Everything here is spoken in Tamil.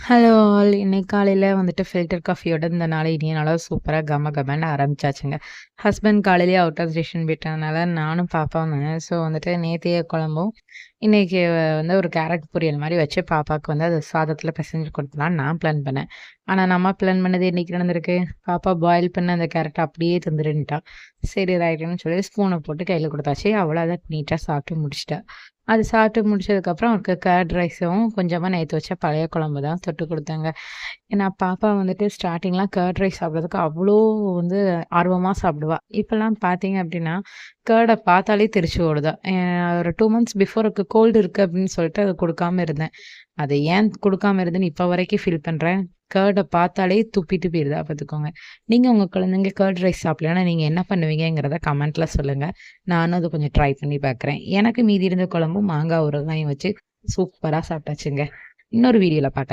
Hello all. இன்னைக்கு காலையில வந்துட்டு ஃபில்டர் காஃபியோட இந்த நாள இனிய நாளா சூப்பரா கம கமன்னு ஆரம்பிச்சாச்சுங்க. ஹஸ்பண்ட் காலையிலேயே அவுட் ஆஃப் ஸ்டேஷன் போயிட்டதுனால நானும் பாப்பாவும் ஸோ வந்துட்டு நேத்தைய குழம்பும், இன்னைக்கு வந்து ஒரு கேரட் பொரியல் மாரி வச்சு பாப்பாவுக்கு வந்து அது சாதத்தில பெசஞ்சு குடுத்துடலான்னு நான் பிளான் பண்ணேன். ஆனா நம்ம பிளான் பண்ணது இன்னைக்கு நடந்திருக்கு. பாப்பா பாயில் பண்ண அந்த கேரட்ட அப்படியே தந்துருன்ட்டா. சரி ரைட்டுன்னு சொல்லி ஸ்பூன போட்டு கையில குடுத்தாச்சு. அவளும் அத நீட்டா சாப்பிட்டு முடிச்சுட்டா. அது சாப்பிட்டு முடிச்சதுக்கப்புறம் அவருக்கு கர்ட் ரைஸும், கொஞ்சமா நேத்து வச்ச பழைய குழம்பு தான் தொட்டு குடுத்தேங்க. ஏன்னா பாப்பா வந்துட்டு ஸ்டார்ட்டிங்லாம் கர்ட் ரைஸ் சாப்பிடுறதுக்கு அவ்ளோ வந்து ஆர்வமா சாப்பிடுவா. இப்பலாம் பார்த்தீங்க அப்டின்னா, கர்ட பார்த்தாலே தெரிச்சு ஓடுதா. ஒரு 2 மந்த்ஸ் பிஃபோர் அவளுக்கு கோல்டு இருக்கு அப்டின்னு சொல்லிட்டு அத குடுக்காம இருந்தேன். அது ஏன் குடுக்காம இருந்தேன்னு இப்ப வரைக்கும் ஃபீல் பண்றேன். கர்ட பார்த்தாலே துப்பிட்டு போயிருதா பார்த்துக்கோங்க. நீங்க உங்க குழந்தைங்க கர்ட் ரைஸ் சாப்பிடலன்னா நீங்க என்ன பண்ணுவீங்கங்கிறத கமெண்ட்ல சொல்லுங்க. நானும் அத கொஞ்சம் ட்ரை பண்ணி பார்க்குறேன். எனக்கு மீதி இருந்த குழம்பும் மாங்காய் ஊறுகாயும் வச்சு சூப்பரா சாப்பிட்டாச்சுங்க. இன்னொரு வீடியோல பார்க்கலாம்.